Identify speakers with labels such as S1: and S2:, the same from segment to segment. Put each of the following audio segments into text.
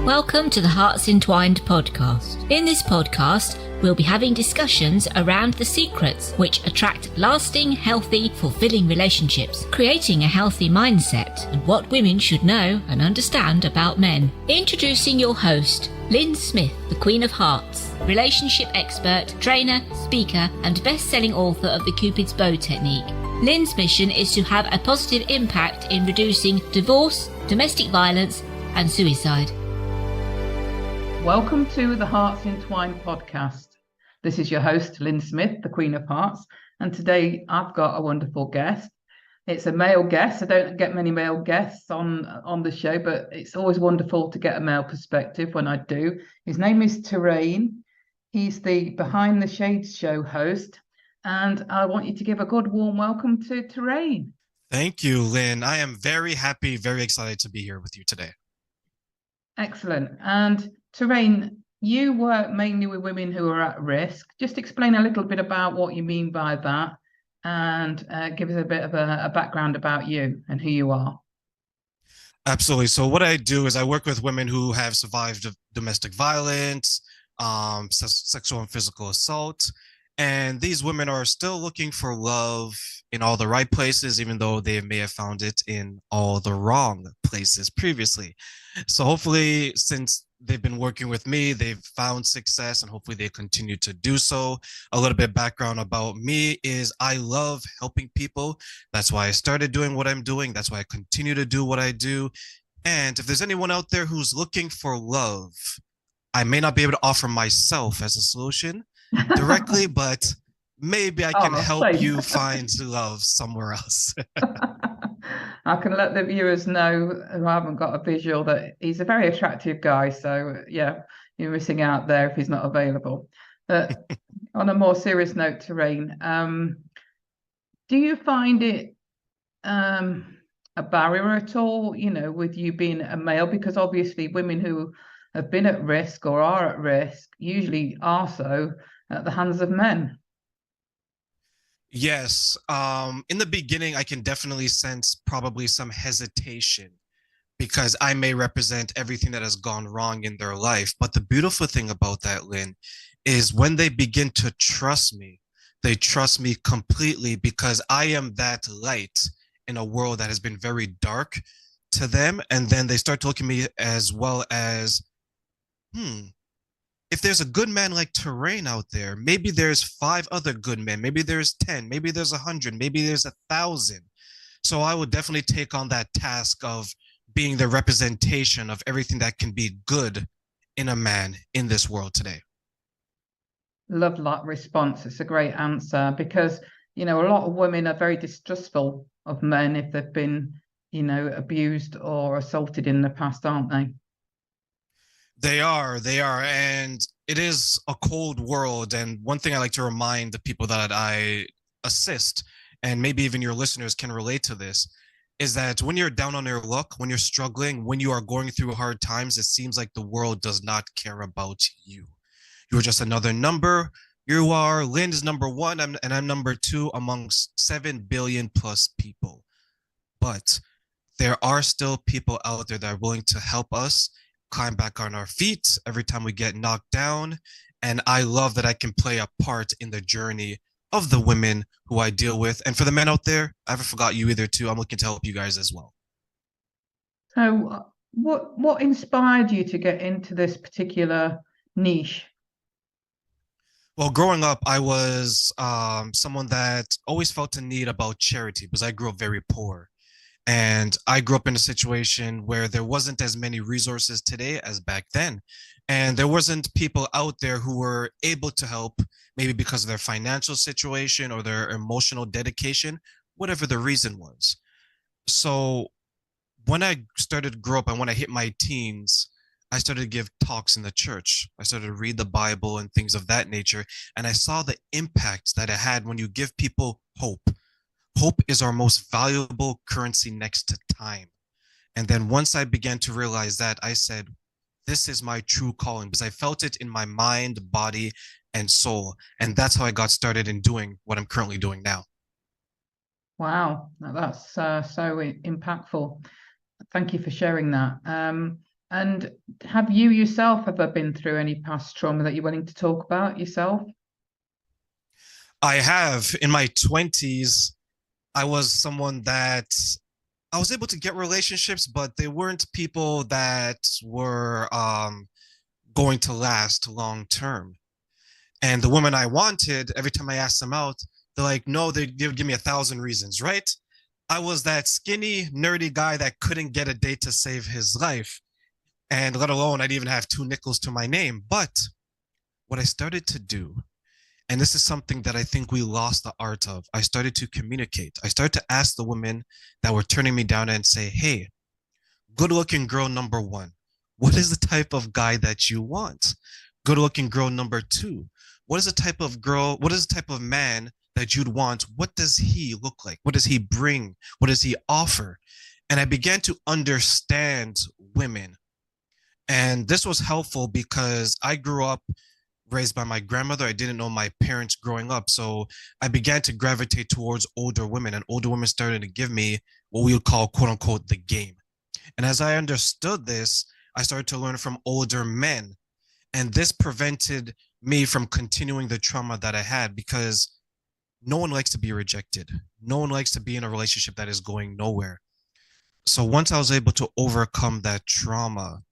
S1: Welcome to the HEARTS Entwined podcast. In this podcast, we'll be having discussions around the secrets which attract lasting, healthy, fulfilling relationships, creating a healthy mindset, and what women should know and understand about men. Introducing your host, Lyn Smith, the Queen of Hearts, relationship expert, trainer, speaker, and best-selling author of the Cupid's Bow technique. Lyn's mission is to have a positive impact in reducing divorce, domestic violence, and suicide.
S2: Welcome to the HEARTS Entwined podcast. This is your host, Lyn Smith, the Queen of Hearts, and today I've got a wonderful guest. It's a male guest. I don't get many male guests on the show, but it's always wonderful to get a male perspective when I do. His name is Terraine. He's the Behind the Shades show host, and I want you to give a good warm welcome to Terraine.
S3: Thank you, Lyn. I am very happy, very excited to be here with you today.
S2: Excellent. And Terraine, you work mainly with women who are at risk. Just explain a little bit about what you mean by that, and give us a bit of a background about you and who you are.
S3: Absolutely. So what I do is I work with women who have survived domestic violence, sexual and physical assault, and these women are still looking for love in all the right places, even though they may have found it in all the wrong places previously. So hopefully, since they've been working with me, they've found success, and hopefully they continue to do so. A little bit of background about me is I love helping people. That's why I started doing what I'm doing. That's why I continue to do what I do. And if there's anyone out there who's looking for love, I may not be able to offer myself as a solution directly, but maybe I can help you find love somewhere else.
S2: I can let the viewers know who haven't got a visual that he's a very attractive guy. So yeah, you're missing out there if he's not available. But on a more serious note, Terraine, do you find it a barrier at all, with you being a male? Because obviously women who have been at risk or are at risk usually are so at the hands of men.
S3: Yes. In the beginning, I can definitely sense probably some hesitation because I may represent everything that has gone wrong in their life. But the beautiful thing about that, Lyn, is when they begin to trust me, they trust me completely because I am that light in a world that has been very dark to them. And then they start to look at me as well as, if there's a good man like Terraine out there, maybe there's 5 other good men, maybe there's 10, maybe there's 100, maybe there's 1,000. So I would definitely take on that task of being the representation of everything that can be good in a man in this world today.
S2: Love that response. It's a great answer because, a lot of women are very distrustful of men if they've been, abused or assaulted in the past, aren't they?
S3: They are, and it is a cold world. And one thing I like to remind the people that I assist, and maybe even your listeners can relate to this, is that when you're down on your luck, when you're struggling, when you are going through hard times, it seems like the world does not care about you. You're just another number. You are, Lyn is number 1, and I'm number 2 amongst 7 billion plus people. But there are still people out there that are willing to help us climb back on our feet every time we get knocked down. And I love that I can play a part in the journey of the women who I deal with. And for the men out there, I haven't forgot you either too. I'm looking to help you guys as well.
S2: So what inspired you to get into this particular niche?
S3: Well, growing up, I was someone that always felt a need about charity because I grew up very poor. And I grew up in a situation where there wasn't as many resources today as back then. And there wasn't people out there who were able to help, maybe because of their financial situation or their emotional dedication, whatever the reason was. So when I started to grow up and when I hit my teens, I started to give talks in the church. I started to read the Bible and things of that nature. And I saw the impact that it had when you give people hope. Hope is our most valuable currency next to time. And then once I began to realize that, I said, this is my true calling because I felt it in my mind, body, and soul. And that's how I got started in doing what I'm currently doing now.
S2: Wow, that's so impactful. Thank you for sharing that. And have you yourself ever been through any past trauma that you're willing to talk about yourself?
S3: I have. In my 20s, I was someone that I was able to get relationships, but they weren't people that were going to last long term. And the woman I wanted, every time I asked them out, they're like, no, they would give me 1,000 reasons, right? I was that skinny, nerdy guy that couldn't get a date to save his life. And let alone, I'd even have 2 nickels to my name. But what I started to do, and this is something that I think we lost the art of, I started to communicate. I started to ask the women that were turning me down and say, hey, good looking girl number one, what is the type of guy that you want? Good looking girl number two, what is the type of girl, what is the type of man that you'd want? What does he look like? What does he bring? What does he offer? And I began to understand women. And this was helpful because I grew up raised by my grandmother. I didn't know my parents growing up. So I began to gravitate towards older women, and older women started to give me what we would call, quote unquote, the game. And as I understood this, I started to learn from older men. And this prevented me from continuing the trauma that I had, because no one likes to be rejected. No one likes to be in a relationship that is going nowhere. So once I was able to overcome that trauma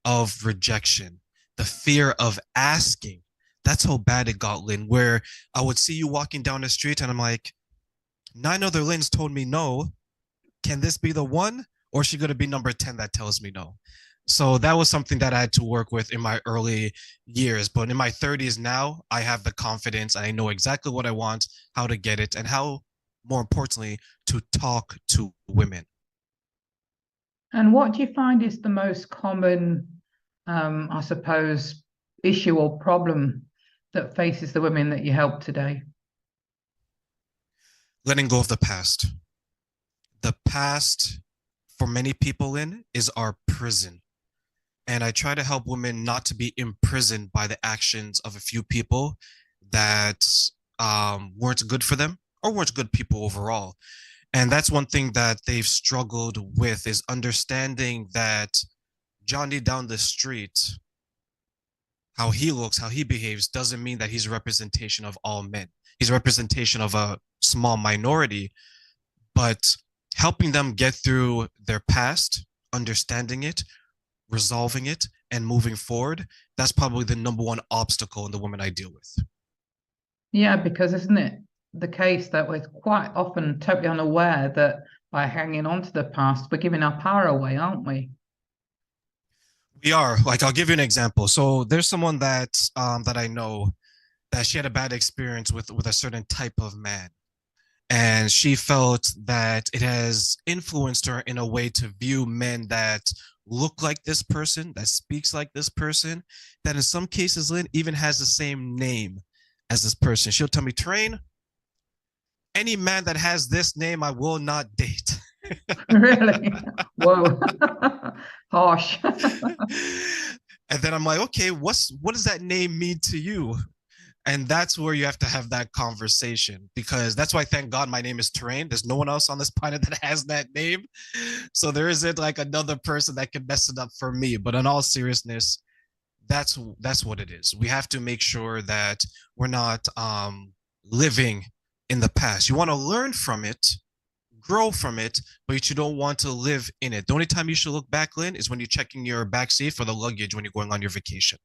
S3: of rejection, the fear of asking, that's how bad it got, Lyn, where I would see you walking down the street and I'm like, 9 other Lyns told me no. Can this be the one? Or is she going to be number 10 that tells me no? So that was something that I had to work with in my early years. But in my 30s now, I have the confidence and I know exactly what I want, how to get it, and how, more importantly, to talk to women.
S2: And what do you find is the most common, I suppose, issue or problem that faces the women that you help today?
S3: Letting go of the past. The past, for many people, Lyn, is our prison. And I try to help women not to be imprisoned by the actions of a few people that weren't good for them or weren't good people overall. And that's one thing that they've struggled with, is understanding that Johnny down the street, how he looks, how he behaves, doesn't mean that he's a representation of all men. He's a representation of a small minority, but helping them get through their past, understanding it, resolving it, and moving forward, that's probably the number one obstacle in the women I deal with.
S2: Yeah, because isn't it the case that we're quite often totally unaware that by hanging on to the past, we're giving our power away, aren't we?
S3: We are. Like, I'll give you an example. So there's someone that that I know that she had a bad experience with a certain type of man. And she felt that it has influenced her in a way to view men that look like this person, that speaks like this person, that in some cases, Lyn, even has the same name as this person. She'll tell me, Terraine, any man that has this name, I will not date.
S2: Really? Whoa. Harsh.
S3: And then I'm like, okay, what does that name mean to you? And that's where you have to have that conversation, because that's why, thank God, my name is Terraine. There's no one else on this planet that has that name. So there isn't like another person that can mess it up for me. But in all seriousness, that's what it is. We have to make sure that we're not living in the past. You want to learn from it, grow from it, but you don't want to live in it. The only time you should look back, Lyn, is when you're checking your backseat for the luggage when you're going on your vacation.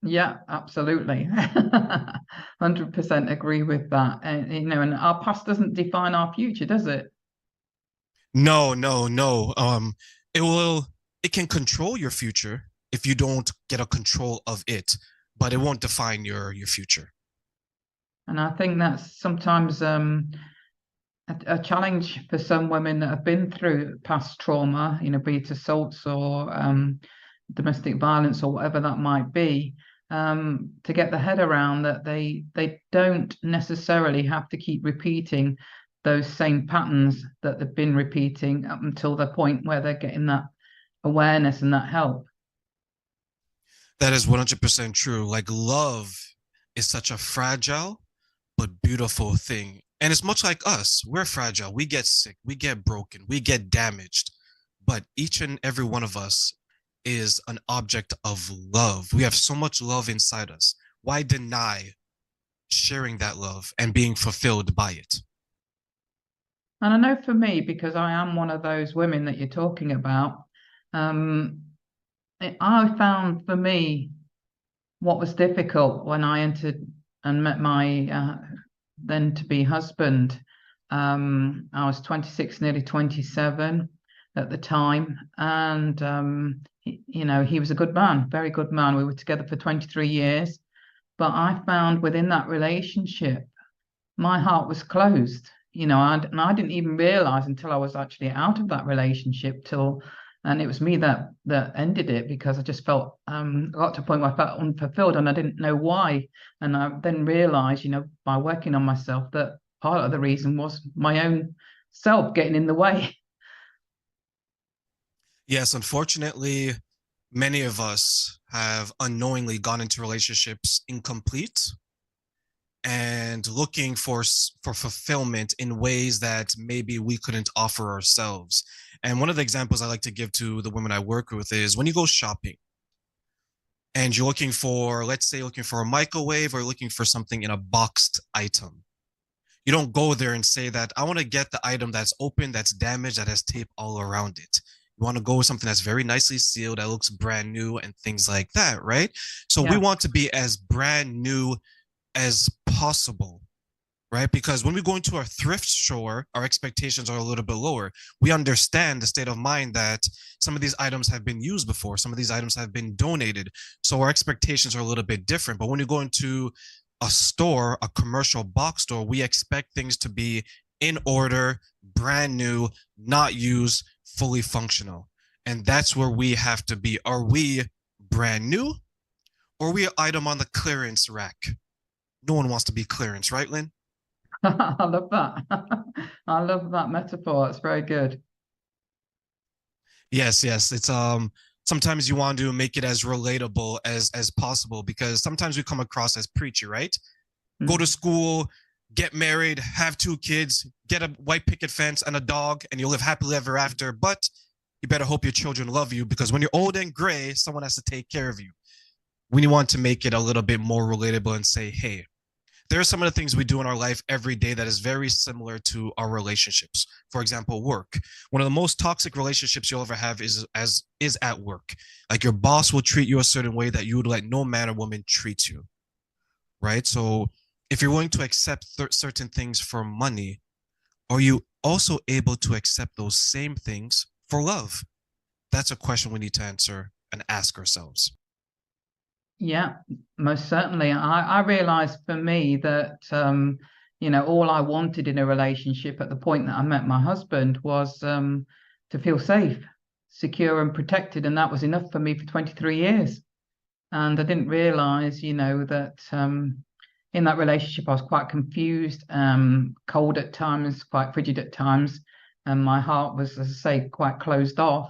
S2: Yeah, absolutely. 100% agree with that. And and our past doesn't define our future, does it?
S3: No, no, no. It can control your future if you don't get a control of it, but it won't define your future.
S2: And I think that's sometimes a challenge for some women that have been through past trauma, be it assaults or domestic violence or whatever that might be, to get the head around that they don't necessarily have to keep repeating those same patterns that they've been repeating up until the point where they're getting that awareness and that help.
S3: That is 100% true. Like, love is such a fragile but beautiful thing. And it's much like us. We're fragile. We get sick. We get broken. We get damaged. But each and every one of us is an object of love. We have so much love inside us. Why deny sharing that love and being fulfilled by it?
S2: And I know for me, because I am one of those women that you're talking about, I found for me what was difficult when I entered and met my then to be husband. I was 26, nearly 27 at the time, and he was a good man, very good man. We were together for 23 years, but I found within that relationship, my heart was closed. And I didn't even realize until I was actually out of that relationship and it was me that ended it, because I just felt I got to a point where I felt unfulfilled and I didn't know why. And I then realized, by working on myself, that part of the reason was my own self getting in the way.
S3: Yes, unfortunately, many of us have unknowingly gone into relationships incomplete and looking for fulfillment in ways that maybe we couldn't offer ourselves. And one of the examples I like to give to the women I work with is when you go shopping and you're looking for, let's say, looking for a microwave or looking for something in a boxed item. You don't go there and say that I want to get the item that's open, that's damaged, that has tape all around it. You want to go with something that's very nicely sealed, that looks brand new and things like that, right? So we want to be as brand new as possible, right? Because when we go into a thrift store, our expectations are a little bit lower. We understand the state of mind that some of these items have been used before, some of these items have been donated. So our expectations are a little bit different. But when you go into a store, a commercial box store, we expect things to be in order, brand new, not used, fully functional. And that's where we have to be. Are we brand new, or are we an item on the clearance rack? No one wants to be clearance, right, Lyn?
S2: I love that. I love that metaphor. It's very good.
S3: Yes. It's sometimes you want to make it as relatable as possible, because sometimes we come across as preachy, right? Go to school, get married, have 2 kids, get a white picket fence and a dog, and you'll live happily ever after. But you better hope your children love you, because when you're old and gray, someone has to take care of you. We want to make it a little bit more relatable and say, hey, there are some of the things we do in our life every day that is very similar to our relationships. For example, work. One of the most toxic relationships you'll ever have is at work. Like, your boss will treat you a certain way that you would let no man or woman treat you, right? So if you're willing to accept certain things for money, are you also able to accept those same things for love? That's a question we need to answer and ask ourselves.
S2: Yeah, most certainly. I realized for me that, all I wanted in a relationship at the point that I met my husband was to feel safe, secure and protected. And that was enough for me for 23 years. And I didn't realize, that in that relationship, I was quite confused, cold at times, quite frigid at times. And my heart was, as I say, quite closed off.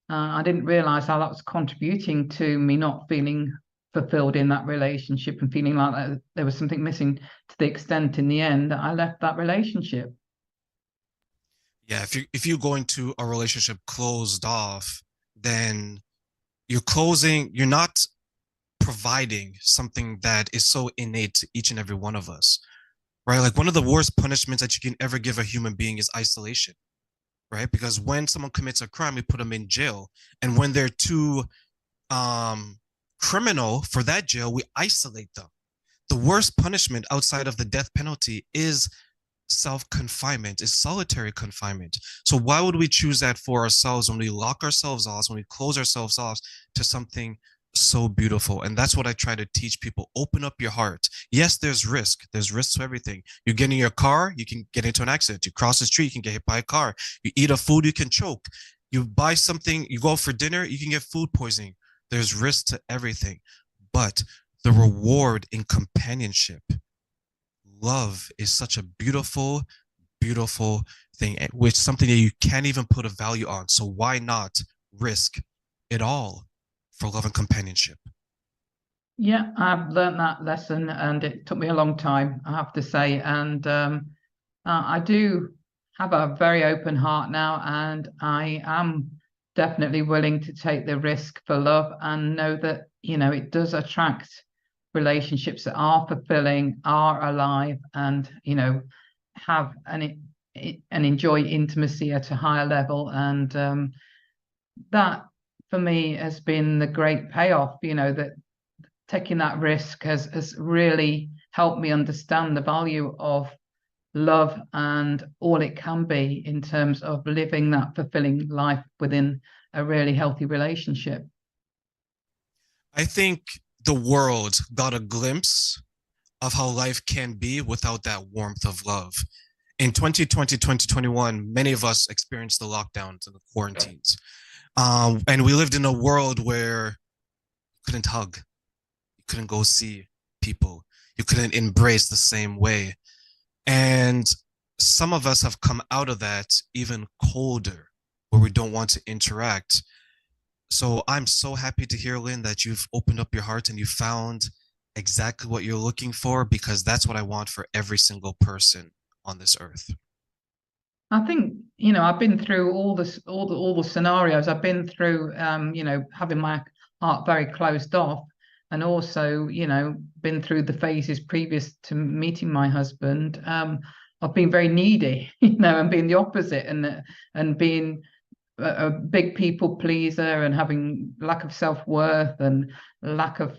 S2: I didn't realize how that was contributing to me not feeling fulfilled in that relationship and feeling like that there was something missing, to the extent in the end that I left that relationship.
S3: Yeah, if you go into a relationship closed off, then you're not providing something that is so innate to each and every one of us, right? Like, one of the worst punishments that you can ever give a human being is isolation, right? Because when someone commits a crime, we put them in jail. And when they're too criminal for that jail, we isolate them. The worst punishment outside of the death penalty is self-confinement, is solitary confinement. So why would we choose that for ourselves when we lock ourselves off, when we close ourselves off to something so beautiful? And that's what I try to teach people. Open up your heart. Yes, there's risk. There's risk to everything. You get in your car, you can get into an accident. You cross the street, you can get hit by a car. You eat a food, you can choke. You buy something, you go out for dinner, you can get food poisoning. There's risk to everything. But the reward in companionship, love, is such a beautiful, beautiful thing, which is something that you can't even put a value on. So why not risk it all for love and companionship?
S2: Yeah, I've learned that lesson, and it took me a long time, I have to say. And I do have a very open heart now, and I am definitely willing to take the risk for love and know that, it does attract relationships that are fulfilling, are alive, and, have and enjoy intimacy at a higher level. And that for me has been the great payoff, that taking that risk has really helped me understand the value of love and all it can be in terms of living that fulfilling life within a really healthy relationship.
S3: I think the world got a glimpse of how life can be without that warmth of love. In 2020, 2021, many of us experienced the lockdowns and the quarantines. And we lived in a world where you couldn't hug, you couldn't go see people, you couldn't embrace the same way. And some of us have come out of that even colder, where we don't want to interact. So I'm so happy to hear, Lyn, that you've opened up your heart and you found exactly what you're looking for, because that's what I want for every single person on this earth.
S2: I think, I've been through all the scenarios. I've been through, having my heart very closed off, and also, been through the phases previous to meeting my husband. I've been very needy, and being the opposite, and being a big people pleaser, and having lack of self-worth and lack of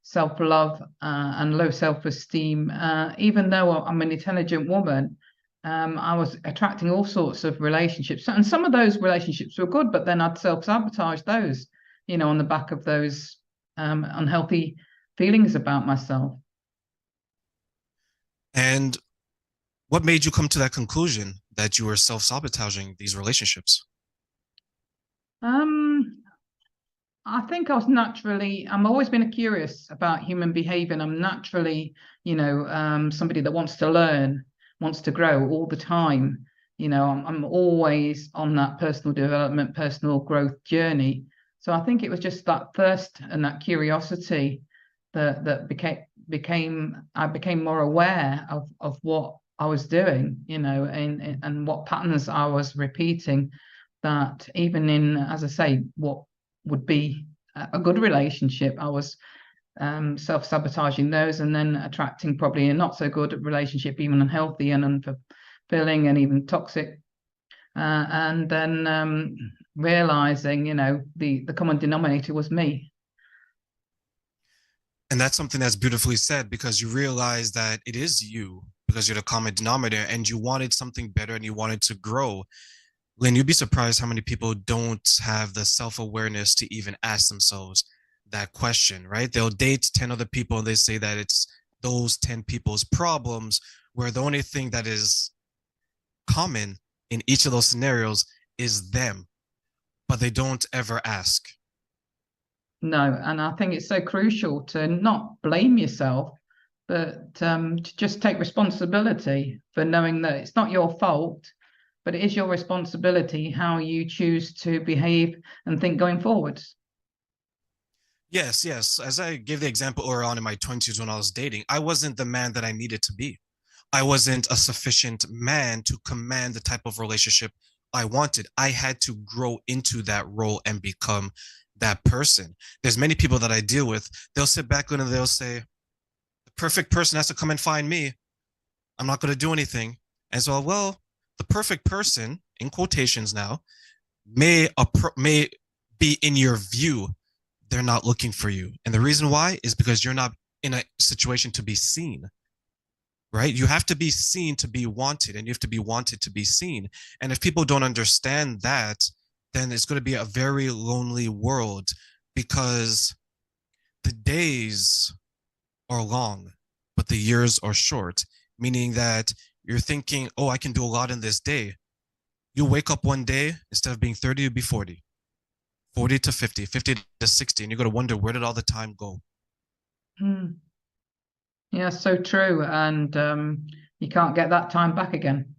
S2: self-love, and low self-esteem. Even though I'm an intelligent woman, I was attracting all sorts of relationships, and some of those relationships were good, but then I'd self-sabotage those, on the back of those unhealthy feelings about myself.
S3: And what made you come to that conclusion that you were self-sabotaging these relationships?
S2: I think I'm always been curious about human behavior, and I'm naturally, somebody that wants to learn, wants to grow all the time. I'm always on that personal development, personal growth journey. So I think it was just that thirst and that curiosity that I became more aware of what I was doing, and what patterns I was repeating, that even in, as I say, what would be a good relationship, I was self-sabotaging those, and then attracting probably a not so good relationship, even unhealthy and unfulfilling and even toxic. And then realizing, the common denominator was me.
S3: And that's something that's beautifully said, because you realize that it is you, because you're the common denominator, and you wanted something better and you wanted to grow. Lyn, you'd be surprised how many people don't have the self-awareness to even ask themselves that question, right? They'll date 10 other people and they say that it's those 10 people's problems, where the only thing that is common in each of those scenarios is them, but they don't ever ask.
S2: No, and I think it's so crucial to not blame yourself, but to just take responsibility for knowing that it's not your fault, but it is your responsibility how you choose to behave and think going forwards.
S3: Yes, yes. As I gave the example earlier on in my 20s when I was dating, I wasn't the man that I needed to be. I wasn't a sufficient man to command the type of relationship I wanted. I had to grow into that role and become that person. There's many people that I deal with, they'll sit back and they'll say, the perfect person has to come and find me. I'm not going to do anything. And so, well, the perfect person, in quotations now, may be in your view, they're not looking for you. And the reason why is because you're not in a situation to be seen, right? You have to be seen to be wanted, and you have to be wanted to be seen. And if people don't understand that, then it's going to be a very lonely world, because the days are long, but the years are short, meaning that you're thinking, oh, I can do a lot in this day. You wake up one day, instead of being 30, you'll be 40. 40 to 50, 50 to 60, and you're going to wonder, where did all the time go?
S2: Yeah, so true. And you can't get that time back again.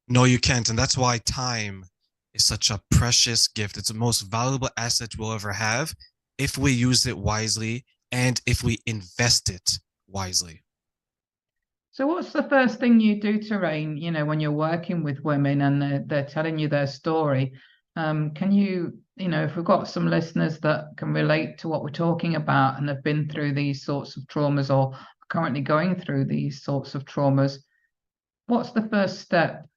S3: No, you can't. And that's why time is such a precious gift. It's the most valuable asset we'll ever have if we use it wisely and if we invest it wisely.
S2: So what's the first thing you do, Terraine, when you're working with women and they're telling you their story? Can you, if we've got some listeners that can relate to what we're talking about and have been through these sorts of traumas or currently going through these sorts of traumas, what's the first step,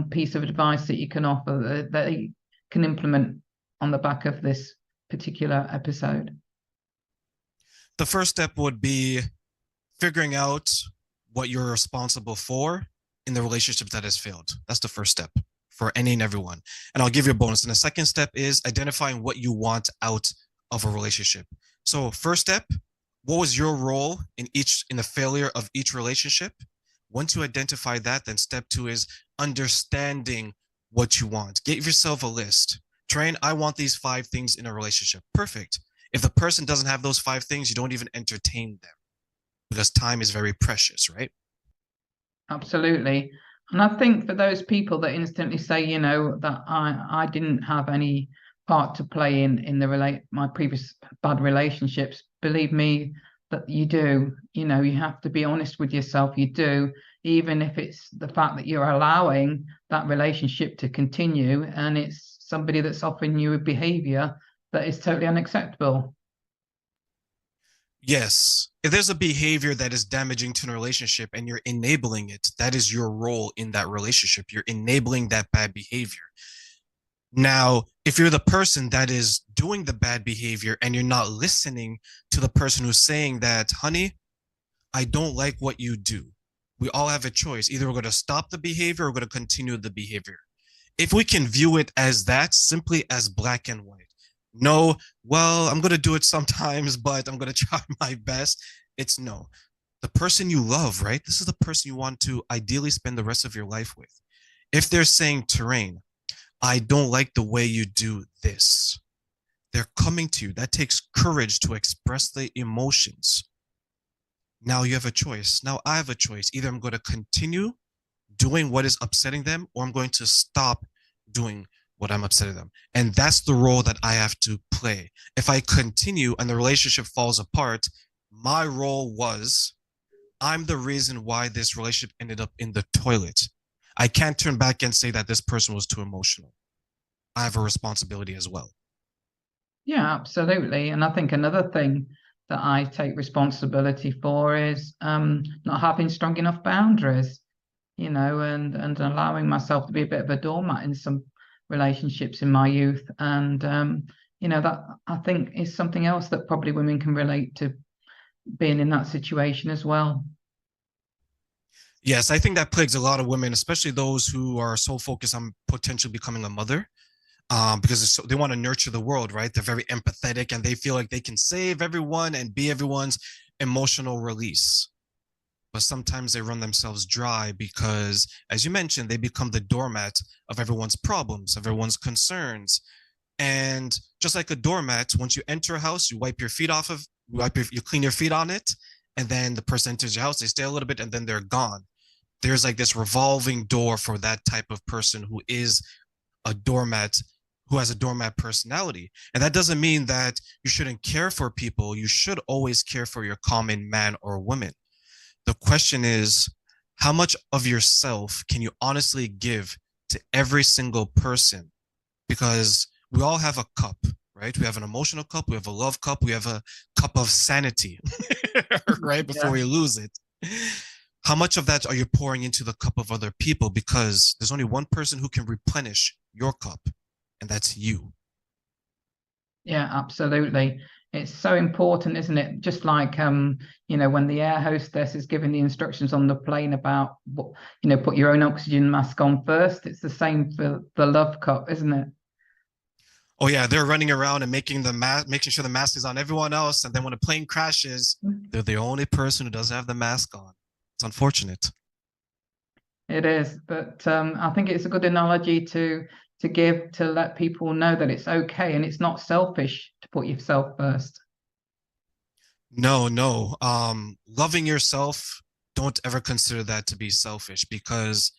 S2: piece of advice that you can offer that they can implement on the back of this particular episode?
S3: The first step would be figuring out what you're responsible for in the relationship that has failed. That's the first step for any and everyone. And I'll give you a bonus. And the second step is identifying what you want out of a relationship. So first step, what was your role in the failure of each relationship? Once you identify that, then step 2 is understanding what you want. Give yourself a list. Terraine, I want these 5 things in a relationship. Perfect. If the person doesn't have those 5 things, you don't even entertain them, because time is very precious, right?
S2: Absolutely. And I think for those people that instantly say, that I didn't have any part to play in my previous bad relationships, believe me that you do. You have to be honest with yourself. You do, even if it's the fact that you're allowing that relationship to continue and it's somebody that's offering you a behavior that is totally unacceptable.
S3: Yes. If there's a behavior that is damaging to a relationship and you're enabling it, that is your role in that relationship. You're enabling that bad behavior. Now, if you're the person that is doing the bad behavior and you're not listening to the person who's saying that, honey, I don't like what you do. We all have a choice. Either we're going to stop the behavior or we're going to continue the behavior. If we can view it as that, simply as black and white. No, well, I'm going to do it sometimes, but I'm going to try my best. It's no. The person you love, right? This is the person you want to ideally spend the rest of your life with. If they're saying, Terraine, I don't like the way you do this, they're coming to you. That takes courage to express the emotions. Now you have a choice. Now I have a choice. Either I'm going to continue doing what is upsetting them, or I'm going to stop doing what I'm upsetting them. And that's the role that I have to play. If I continue and the relationship falls apart, my role was, I'm the reason why this relationship ended up in the toilet. I can't turn back and say that this person was too emotional. I have a responsibility as well.
S2: Yeah, absolutely. And I think another thing that I take responsibility for is not having strong enough boundaries, and allowing myself to be a bit of a doormat in some relationships in my youth. And, that I think is something else that probably women can relate to, being in that situation as well.
S3: Yes, I think that plagues a lot of women, especially those who are so focused on potentially becoming a mother, because they want to nurture the world, right? They're very empathetic and they feel like they can save everyone and be everyone's emotional release. But sometimes they run themselves dry because, as you mentioned, they become the doormat of everyone's problems, of everyone's concerns. And just like a doormat, once you enter a house, you wipe your feet off of, you clean your feet on it, and then the person enters your house, they stay a little bit, and then they're gone. There's like this revolving door for that type of person who is a doormat, who has a doormat personality. And that doesn't mean that you shouldn't care for people. You should always care for your common man or woman. The question is, how much of yourself can you honestly give to every single person? Because we all have a cup, right? We have an emotional cup, we have a love cup, we have a cup of sanity, right? Before we lose it. How much of that are you pouring into the cup of other people? Because there's only one person who can replenish your cup, and that's you.
S2: Yeah, absolutely. It's so important, isn't it? Just like, when the air hostess is giving the instructions on the plane about, put your own oxygen mask on first. It's the same for the love cup, isn't it?
S3: Oh yeah, they're running around and making sure the mask is on everyone else. And then when a plane crashes, they're the only person who doesn't have the mask on. It's unfortunate.
S2: It is, but I think it's a good analogy to give, to let people know that it's okay and it's not selfish to put yourself first.
S3: No. Loving yourself, don't ever consider that to be selfish, because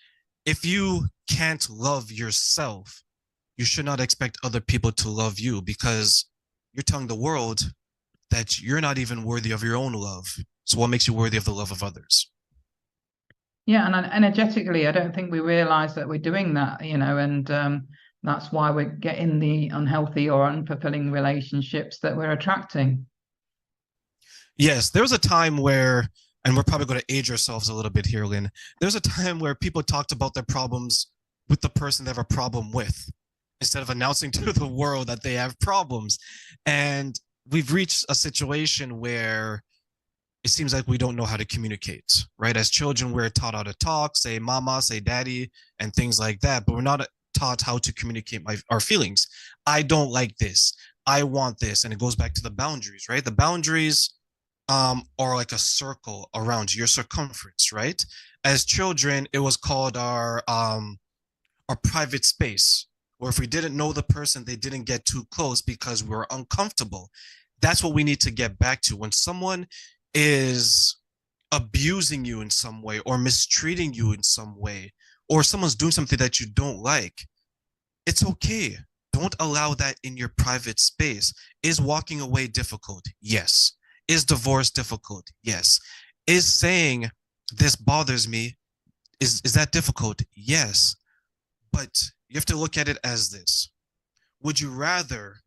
S3: if you can't love yourself, you should not expect other people to love you, because you're telling the world that you're not even worthy of your own love. So what makes you worthy of the love of others?
S2: Yeah, and energetically, I don't think we realize that we're doing that, and that's why we're getting the unhealthy or unfulfilling relationships that we're attracting.
S3: Yes, there was a time where, and we're probably going to age ourselves a little bit here, Lyn. There's a time where people talked about their problems with the person they have a problem with, instead of announcing to the world that they have problems. And we've reached a situation where it seems like we don't know how to communicate, right? As children, we're taught how to talk, say mama, say daddy, and things like that, but we're not taught how to communicate our feelings. I don't like this. I want this. And it goes back to the boundaries, right? The boundaries are like a circle around your circumference, right? As children, it was called our private space, or if we didn't know the person, they didn't get too close because we were uncomfortable. That's what we need to get back to. When someone is abusing you in some way or mistreating you in some way, or someone's doing something that you don't like, it's okay. Don't allow that in your private space. Is walking away difficult? Yes. Is divorce difficult? Yes. Is saying this bothers me, is that difficult? Yes. But you have to look at it as this. Would you rather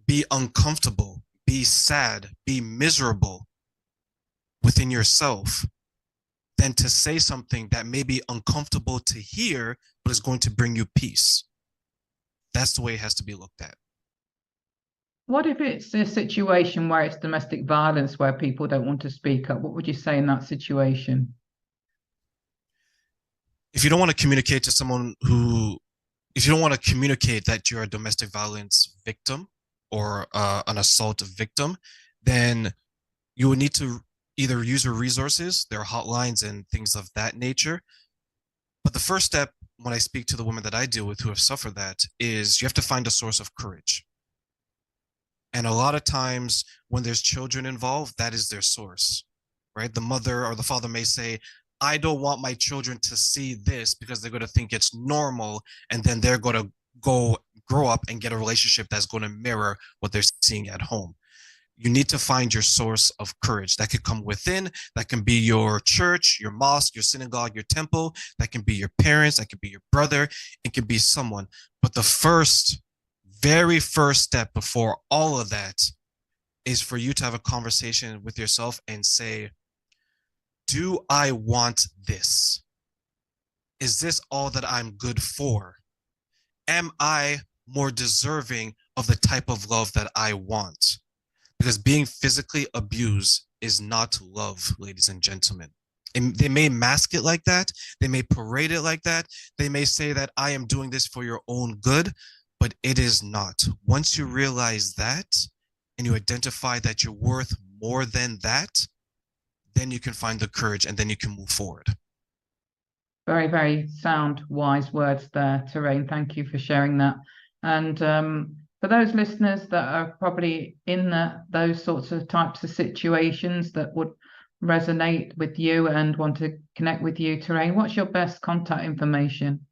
S3: be uncomfortable, be sad, be miserable within yourself than to say something that may be uncomfortable to hear, but is going to bring you peace? That's the way it has to be looked at.
S2: What if it's a situation where it's domestic violence, where people don't want to speak up? What would you say in that situation?
S3: If you don't want to communicate to someone who, if you don't want to communicate that you're a domestic violence victim or an assault victim, then you would need to either use your resources, there are hotlines and things of that nature. But the first step when I speak to the women that I deal with who have suffered that is you have to find a source of courage. And a lot of times when there's children involved, that is their source, right? The mother or the father may say, I don't want my children to see this because they're going to think it's normal. And then they're going to go grow up and get a relationship that's going to mirror what they're seeing at home. You need to find your source of courage. That could come within. That can be your church, your mosque, your synagogue, your temple. That can be your parents. That could be your brother. It could be someone. But the very first step before all of that is for you to have a conversation with yourself and say, do I want this? Is this all that I'm good for? Am I more deserving of the type of love that I want? Because being physically abused is not love, ladies and gentlemen. And they may mask it like that. They may parade it like that. They may say that I am doing this for your own good, but it is not. Once you realize that and you identify that you're worth more than that, then you can find the courage and then you can move forward.
S2: Very, very sound, wise words there, Terraine. Thank you for sharing that. And for those listeners that are probably in those sorts of types of situations that would resonate with you and want to connect with you, Terraine, what's your best contact information?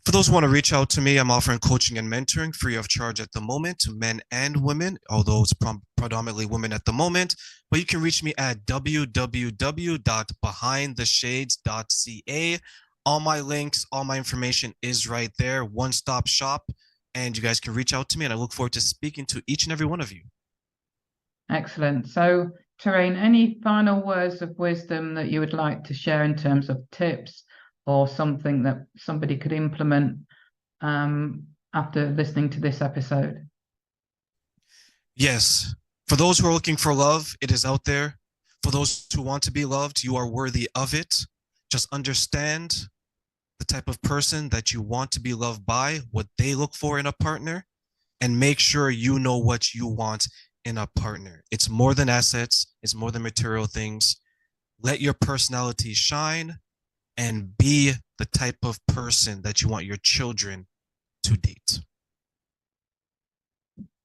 S3: For those who want to reach out to me, I'm offering coaching and mentoring free of charge at the moment to men and women, although it's predominantly women at the moment. But you can reach me at www.behindtheshades.ca. All my links, all my information is right there, one-stop shop, and you guys can reach out to me, and I look forward to speaking to each and every one of you.
S2: Excellent. So, Terraine, any final words of wisdom that you would like to share in terms of tips or something that somebody could implement after listening to this episode?
S3: Yes. For those who are looking for love, it is out there. For those who want to be loved, you are worthy of it. Just understand the type of person that you want to be loved by, what they look for in a partner, and make sure you know what you want in a partner. It's more than assets. It's more than material things. Let your personality shine and be the type of person that you want your children to date.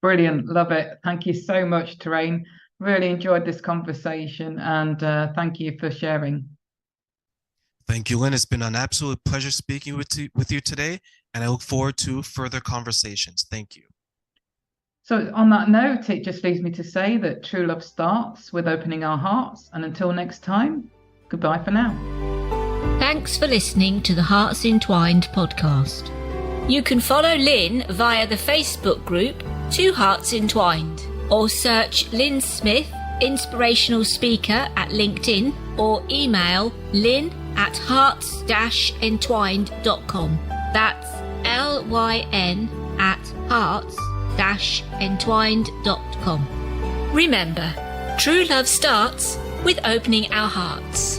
S2: Brilliant. Love it. Thank you so much, Terraine. Really enjoyed this conversation, and thank you for sharing.
S3: Thank you, Lyn. It's been an absolute pleasure speaking with you today, and I look forward to further conversations. Thank you.
S2: So on that note, it just leaves me to say that true love starts with opening our hearts. And until next time, Goodbye for now.
S1: Thanks for listening to the Hearts Entwined podcast. You can follow Lyn via the Facebook group 2 Hearts Entwined, or search Lyn Smith, inspirational speaker, at LinkedIn, or email lyn@hearts-entwined.com. That's LYN@hearts-entwined.com. Remember, true love starts with opening our hearts.